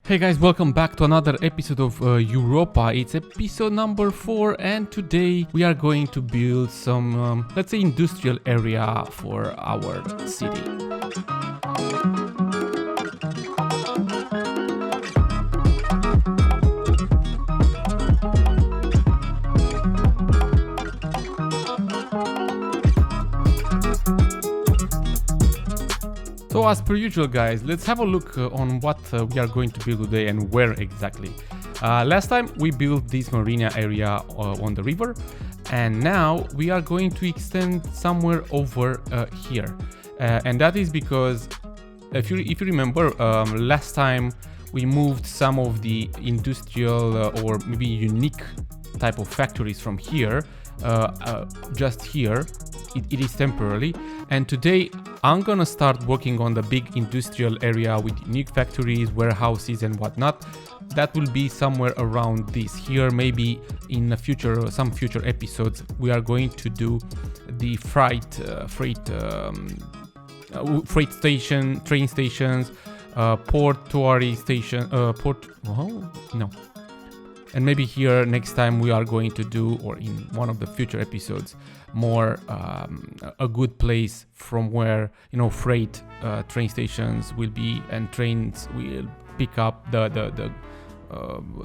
Hey guys, welcome back to another episode of EUROPA. It's episode number 4 and today we are going to build some, let's say, industrial area for our city. So as per usual guys, let's have a look on what we are going to build today and where exactly. Last time we built this marina area on the river, and now we are going to extend somewhere over here. And that is because if you remember, last time we moved some of the industrial or maybe unique type of factories from here, just here. It is temporarily, and today I'm gonna start working on the big industrial area with unique factories, warehouses and whatnot. That will be somewhere around this here. Maybe in some future episodes we are going to do the freight station, train stations, portuary station, and maybe here next time we are going to do, or in one of the future episodes, more a good place from where freight train stations will be, and trains will pick up the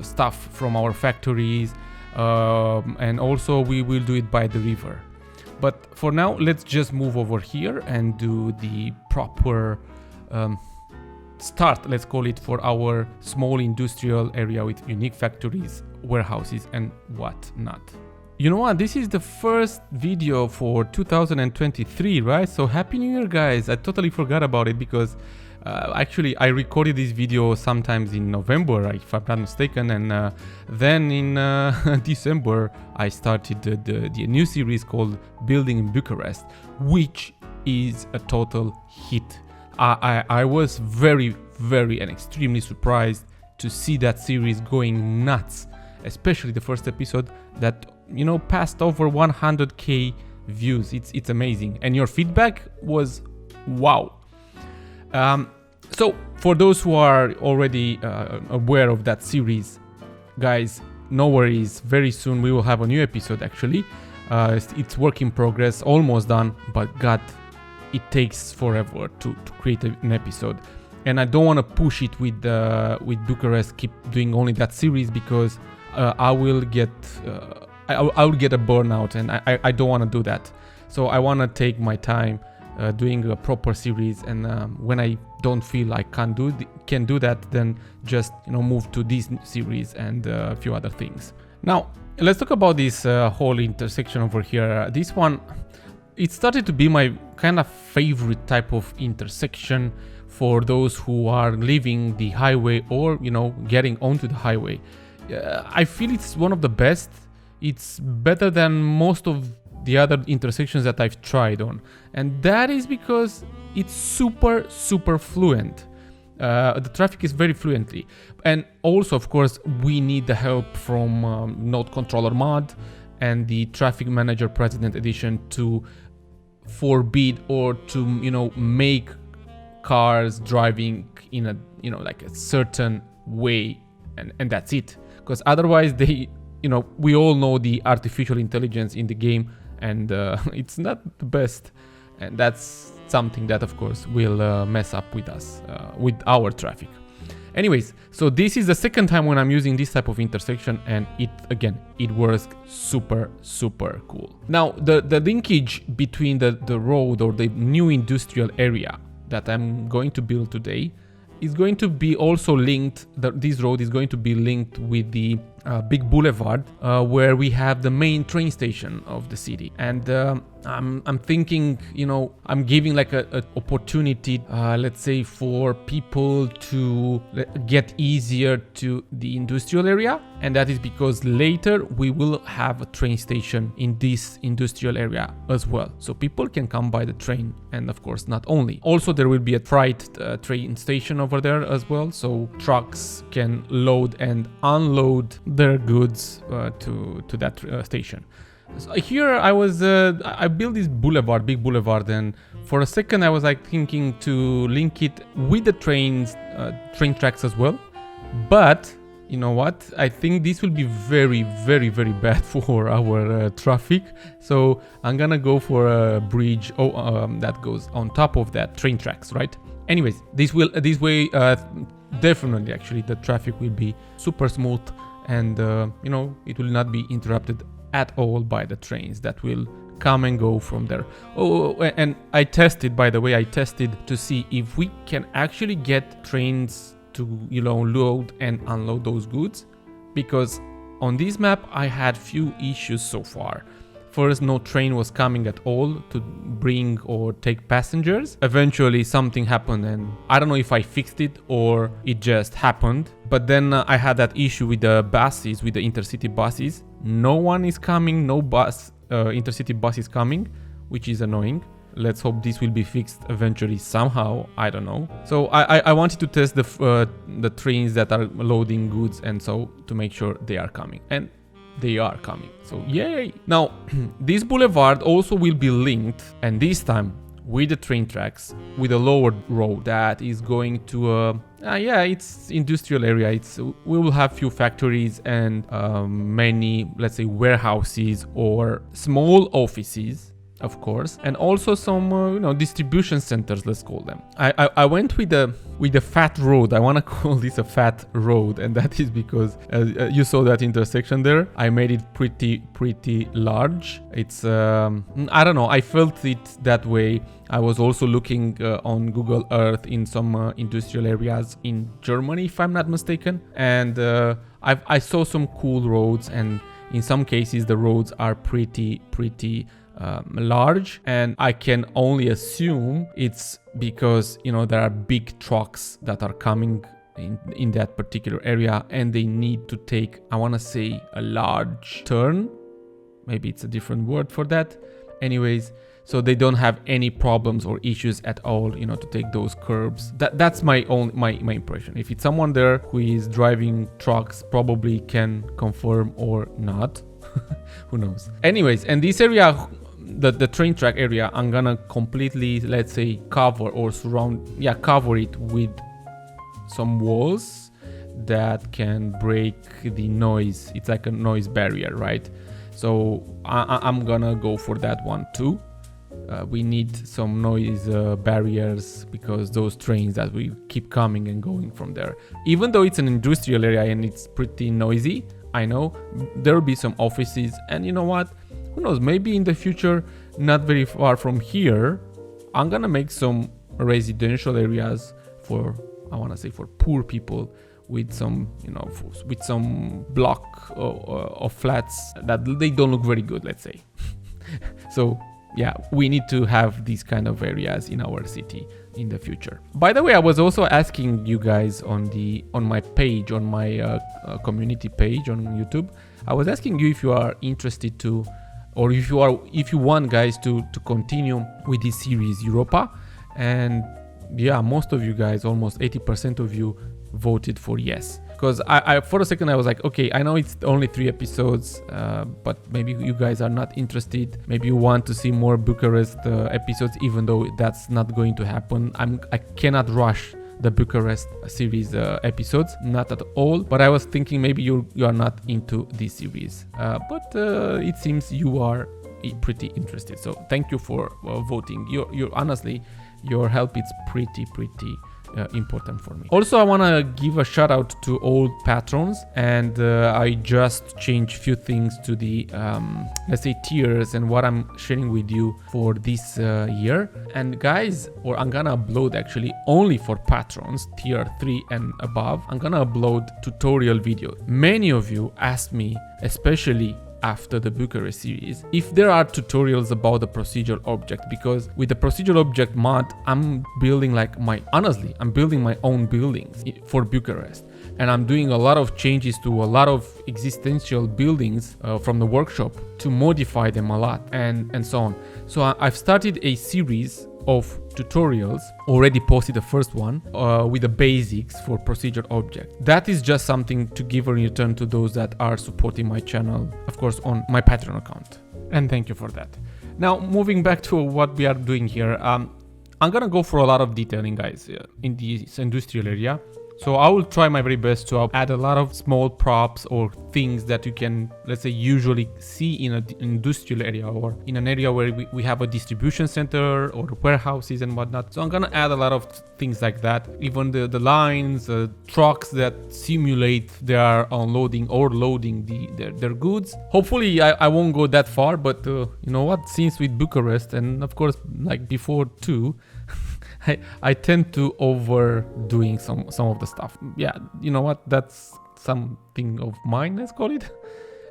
stuff from our factories, and also we will do it by the river. But for now, let's just move over here and do the proper start, let's call it, for our small industrial area with unique factories, warehouses and whatnot. You know what, this is the first video for 2023, right? So happy new year guys. I totally forgot about it because actually I recorded this video sometimes in November, if I'm not mistaken, and then in December I started the new series called Building in Bucharest, which is a total hit. I was very and extremely surprised to see that series going nuts, especially the first episode that passed over 100k views. It's amazing, and your feedback was wow. So for those who are already aware of that series, guys, no worries, very soon we will have a new episode. Actually, it's work in progress, almost done, but God, it takes forever to create an episode, and I don't want to push it with Bucharest, keep doing only that series, because I will get a burnout, and I don't want to do that. So I want to take my time doing a proper series, and when I don't feel I can do that, then just move to this series and a few other things. Now let's talk about this whole intersection over here. This one, it started to be my kind of favorite type of intersection for those who are leaving the highway or getting onto the highway. I feel it's one of the best. It's better than most of the other intersections that I've tried on, and that is because it's super fluent. The traffic is very fluently, and also of course we need the help from Node Controller mod and the Traffic Manager President Edition to forbid or to make cars driving in a like a certain way, and that's it. Because otherwise we all know the artificial intelligence in the game, and it's not the best, and that's something that of course will mess up with us, with our traffic. Anyways, so this is the second time when I'm using this type of intersection, and it works super cool. Now the linkage between the road or the new industrial area that I'm going to build today is going to be also linked. This road is going to be linked with the big boulevard where we have the main train station of the city, and I'm thinking, I'm giving like a opportunity, let's say, for people to get easier to the industrial area, and that is because later we will have a train station in this industrial area as well, so people can come by the train. And of course, not only, also there will be a freight train station over there as well, so trucks can load and unload their goods to that station. So here I built this boulevard, big boulevard, and for a second I was like thinking to link it with the train tracks as well, But you know what? I think this will be very, very, very bad for our traffic. So I'm gonna go for a bridge that goes on top of that train tracks, right? Anyways, this way definitely actually the traffic will be super smooth, and you know, it will not be interrupted at all by the trains that will come and go from there. Oh, and I tested, by the way, I tested to see if we can actually get trains to, you know, load and unload those goods, because on this map I had few issues so far. First, no train was coming at all to bring or take passengers. Eventually something happened, and I don't know if I fixed it or it just happened. But then I had that issue with the buses, with the intercity buses. No one is coming, no intercity bus is coming, which is annoying. Let's hope this will be fixed eventually somehow. I don't know. So I wanted to test the trains that are loading goods, and so to make sure they are coming, and they are coming. So yay! Now this boulevard also will be linked, and this time with the train tracks, with a lower road that is going to it's industrial area. We will have few factories and many, let's say, warehouses or small offices, of course, and also some you know, distribution centers, let's call them. I went with the fat road. I want to call this a fat road, and that is because you saw that intersection there. I made it pretty large. It's I don't know, I felt it that way. I was also looking on Google Earth in some industrial areas in Germany, if I'm not mistaken, and I saw some cool roads, and in some cases the roads are pretty large, and I can only assume it's because, you know, there are big trucks that are coming in that particular area, and they need to take, I want to say, a large turn. Maybe it's a different word for that. Anyways, so they don't have any problems or issues at all, you know, to take those curbs. That's my impression. If it's someone there who is driving trucks, probably can confirm or not. Who knows? Anyways, and this area, the train track area, I'm gonna completely, let's say, cover or cover it with some walls that can break the noise. It's like a noise barrier, right? So I'm gonna go for that one too. We need some noise barriers, because those trains that will keep coming and going from there, even though it's an industrial area and it's pretty noisy, I know there will be some offices, and you know what, who knows, maybe in the future, not very far from here, I'm gonna make some residential areas for, I want to say, for poor people, with some, you know, with some block of flats that they don't look very good, let's say. So yeah, we need to have these kind of areas in our city in the future. By the way, I was also asking you guys on my page, on my community page on YouTube. I was asking you if you are interested to, or if you want guys to continue with this series EUROPA, and yeah, most of you guys, almost 80% of you, voted for yes. Because I for a second I was like, okay, I know it's only 3 episodes, but maybe you guys are not interested. Maybe you want to see more Bucharest episodes, even though that's not going to happen. I cannot rush the Bucharest series episodes, not at all. But I was thinking maybe you are not into this series, but it seems you are pretty interested. So thank you for voting. You're honestly, your help is pretty important for me. Also, I want to give a shout out to all patrons, and I just changed few things to the let's say tiers and what I'm sharing with you for this year. And guys, or I'm gonna upload actually only for patrons, tier 3 and above, I'm gonna upload tutorial videos. Many of you asked me, especially after the Bucharest series, if there are tutorials about the procedural object, because with the procedural object mod, I'm building like I'm building my own buildings for Bucharest, and I'm doing a lot of changes to a lot of existential buildings from the workshop to modify them a lot and so on. So I've started a series of tutorials, already posted the first one with the basics for procedural object. That is just something to give a return to those that are supporting my channel, of course, on my Patreon account, and thank you for that. Now, moving back to what we are doing here, I'm gonna go for a lot of detailing, guys, in this industrial area. So I will try my very best to add a lot of small props or things that you can, let's say, usually see in an industrial area or in an area where we have a distribution center or warehouses and whatnot. So I'm gonna add a lot of things like that. Even the lines, trucks that simulate they are unloading or loading their goods. Hopefully I won't go that far, but you know what, since with Bucharest and of course like before too, I tend to overdoing some of the stuff. Yeah, you know what? That's something of mine, let's call it.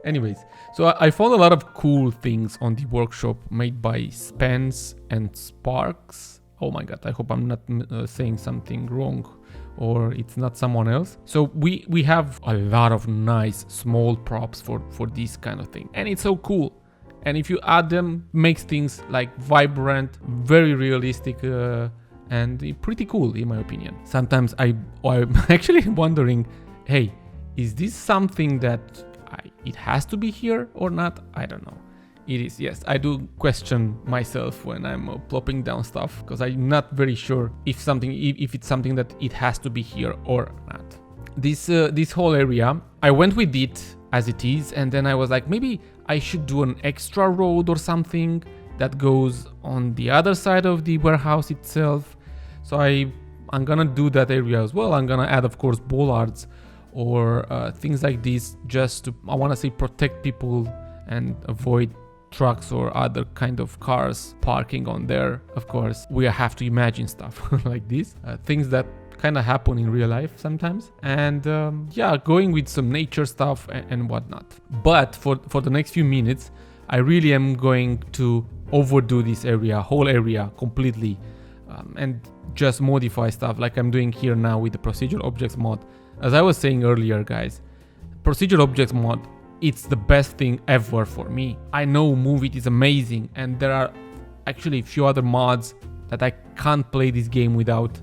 Anyways, so I found a lot of cool things on the workshop made by Spence and Sparks. Oh my god, I hope I'm not saying something wrong or it's not someone else. So we have a lot of nice small props for this kind of thing. And it's so cool. And if you add them, makes things like vibrant, very realistic, and pretty cool in my opinion. Sometimes I'm actually wondering, hey, is this something that it has to be here or not? I don't know. It is, yes. I do question myself when I'm plopping down stuff because I'm not very sure if it's something that it has to be here or not. This whole area, I went with it as it is, and then I was like, maybe I should do an extra road or something that goes on the other side of the warehouse itself. So I'm gonna do that area as well. I'm gonna add, of course, bollards or things like this, just to, I wanna say, protect people and avoid trucks or other kind of cars parking on there. Of course, we have to imagine stuff like this, things that kind of happen in real life sometimes. And yeah, going with some nature stuff and whatnot. But for the next few minutes, I really am going to overdo this whole area completely, and just modify stuff like I'm doing here now with the procedural objects mod. As I was saying earlier, guys, procedural objects mod, it's the best thing ever for me. I know Move It is amazing, and there are actually a few other mods that I can't play this game without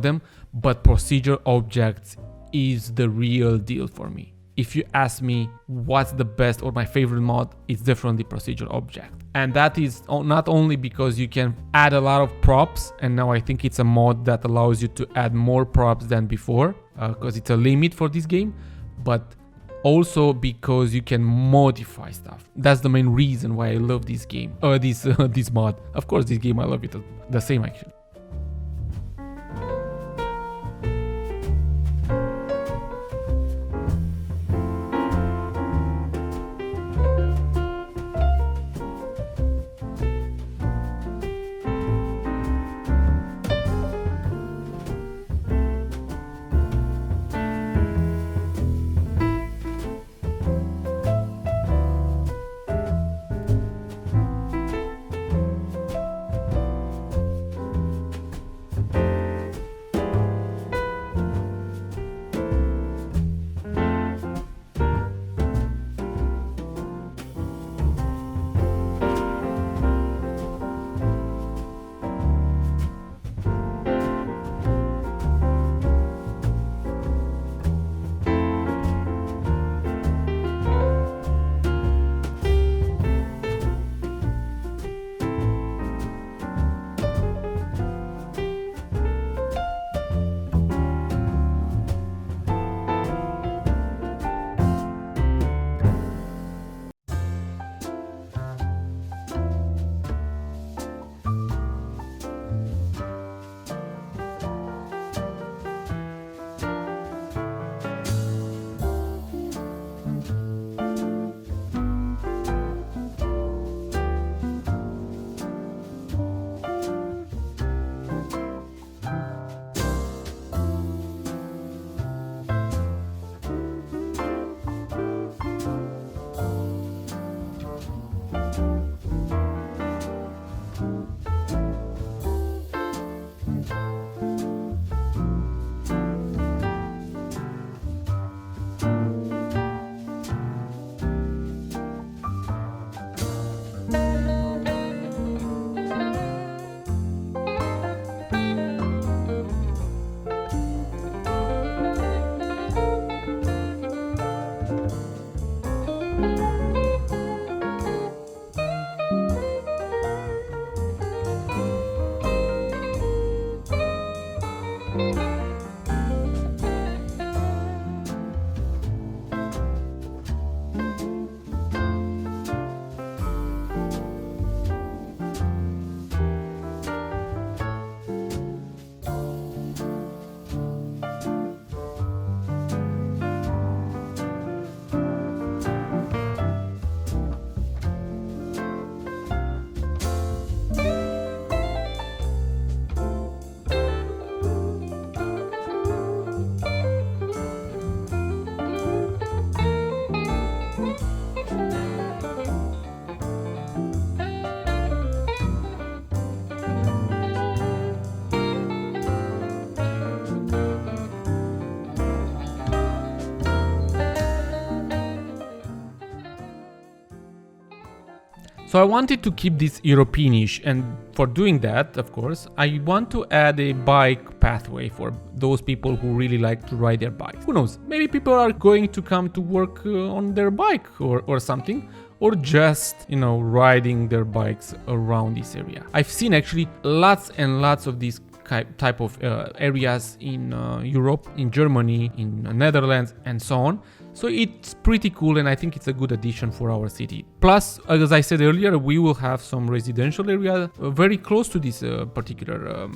them, but procedural objects is the real deal for me. If you ask me what's the best or my favorite mod, it's definitely procedural object. And that is not only because you can add a lot of props, and now I think it's a mod that allows you to add more props than before, because it's a limit for this game, but also because you can modify stuff. That's the main reason why I love this game, or this mod. Of course, this game I love it the same actually. So I wanted to keep this Europeanish, and for doing that, of course, I want to add a bike pathway for those people who really like to ride their bike. Who knows, maybe people are going to come to work on their bike or something, or just, riding their bikes around this area. I've seen actually lots and lots of these type of areas in Europe, in Germany, in Netherlands, and so on. So it's pretty cool, and I think it's a good addition for our city. Plus, as I said earlier, we will have some residential area very close to this particular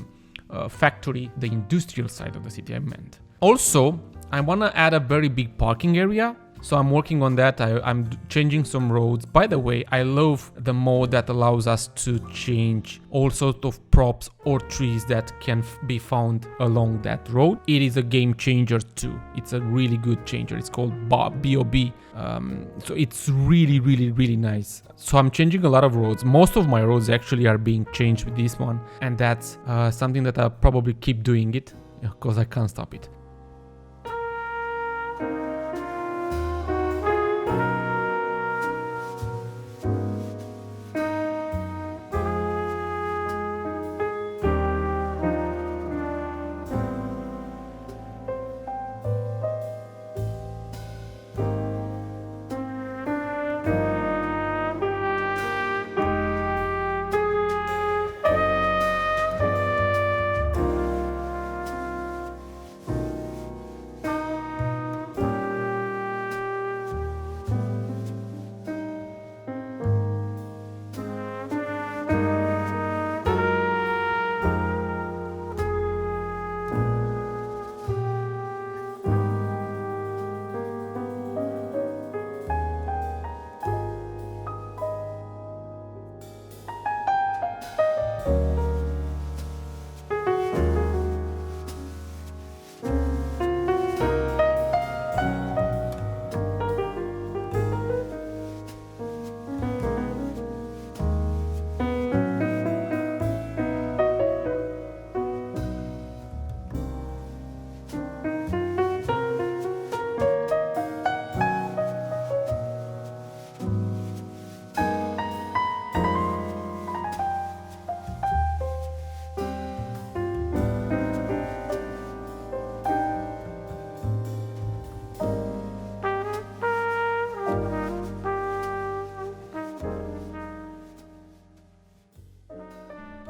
factory, the industrial side of the city I meant. Also, I want to add a very big parking area. So I'm working on that. I'm changing some roads. By the way, I love the mode that allows us to change all sorts of props or trees that can be found along that road. It is a game changer too. It's a really good changer. It's called BOB. So it's really, really, really nice. So I'm changing a lot of roads. Most of my roads actually are being changed with this one. And that's something that I'll probably keep doing it because I can't stop it.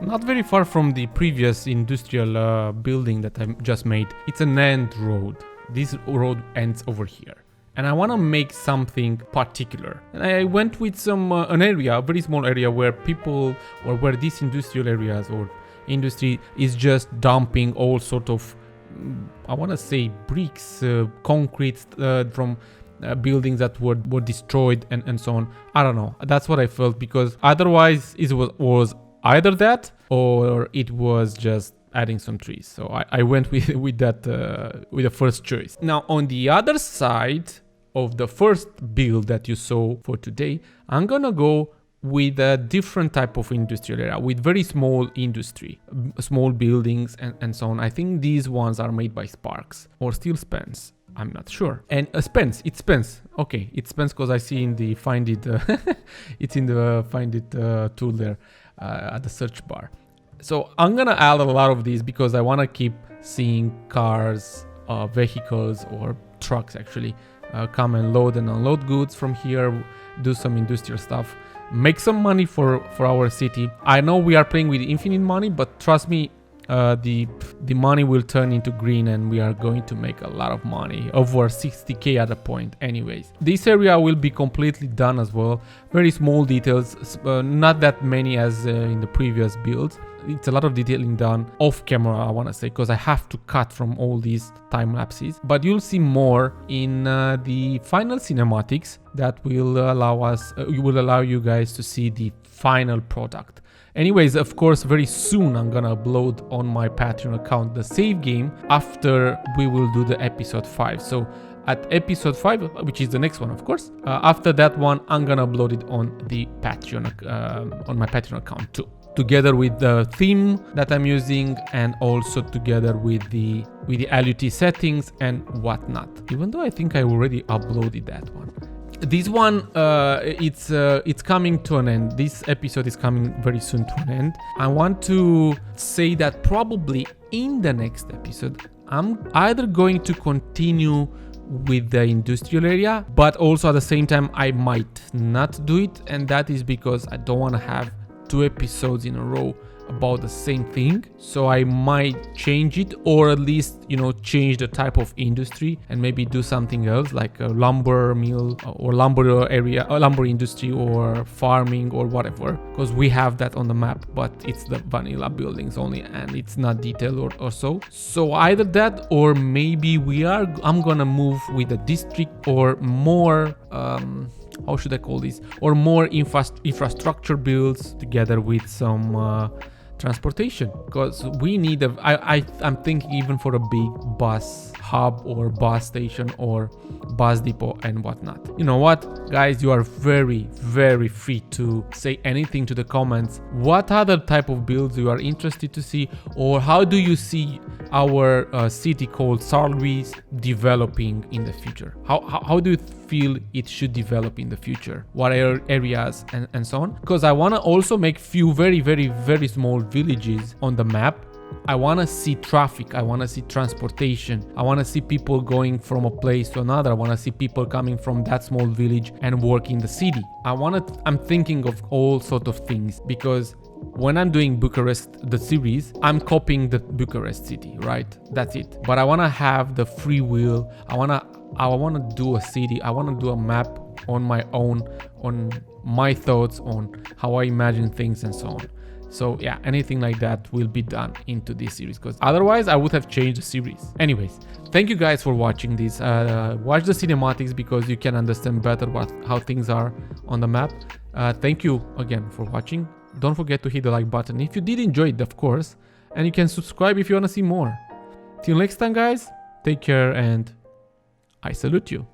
Not very far from the previous industrial building that I just made. It's an end road. This road ends over here. And I want to make something particular. And I went with an area, a very small area where people, or where these industrial areas or industry is just dumping all sort of, I want to say bricks, concrete from buildings that were destroyed and so on. I don't know. That's what I felt, because otherwise it was either that or it was just adding some trees. So I went with that with the first choice. Now on the other side of the first build that you saw for today, I'm gonna go with a different type of industrial area, with very small industry, small buildings and so on. I think these ones are made by Sparks or Steel Spence. I'm not sure. And Spence, it's Spence. Okay, it's Spence because I see in the Find It, it's in the Find It tool there at the search bar. So I'm gonna add a lot of these because I wanna keep seeing cars, vehicles or trucks actually come and load and unload goods from here, do some industrial stuff, make some money for our city. I know we are playing with infinite money, but trust me, the money will turn into green and we are going to make a lot of money, over 60k at a point. Anyways, this area will be completely done as well. Very small details, not that many as in the previous builds. It's a lot of detailing done off camera, I want to say, because I have to cut from all these time lapses. But you'll see more in the final cinematics that will allow you guys to see the final product. Anyways, of course, very soon I'm gonna upload on my Patreon account the save game after we will do the episode 5. So at episode 5, which is the next one, of course, after that one, I'm gonna upload it on the Patreon, on my Patreon account too, together with the theme that I'm using and also together with the LUT settings and whatnot. Even though I think I already uploaded that one. this one, it's coming to an end. This episode is coming very soon to an end. I want to say that probably in the next episode, I'm either going to continue with the industrial area, but also at the same time, I might not do it. And that is because I don't want to have 2 episodes in a row about the same thing. So I might change it, or at least, you know, change the type of industry and maybe do something else, like a lumber mill or lumber area, or lumber industry, or farming or whatever, because we have that on the map, but it's the vanilla buildings only and it's not detailed or so. So either that, or maybe I'm gonna move with a district or more how should I call this, or more infrastructure builds together with some transportation, because we need I'm thinking even for a big bus hub or bus station or bus depot and whatnot. You know what, guys, you are very, very free to say anything to the comments. What other type of builds you are interested to see, or how do you see our city called Saarlouis developing in the future? How do you feel it should develop in the future? What areas and so on? Because I want to also make few very, very, very small villages on the map. I want to see traffic, I want to see transportation, I want to see people going from a place to another, I want to see people coming from that small village and work in the city. I'm thinking of all sort of things, because when I'm doing Bucharest, the series, I'm copying the Bucharest city, right? That's it. But I want to have the free will. I want to do a city. I want to do a map on my own, on my thoughts, on how I imagine things and so on. So yeah, anything like that will be done into this series, because otherwise I would have changed the series. Anyways, thank you guys for watching this. Watch the cinematics because you can understand better how things are on the map. Thank you again for watching. Don't forget to hit the like button if you did enjoy it, of course, and you can subscribe if you want to see more. Till next time, guys, take care, and I salute you.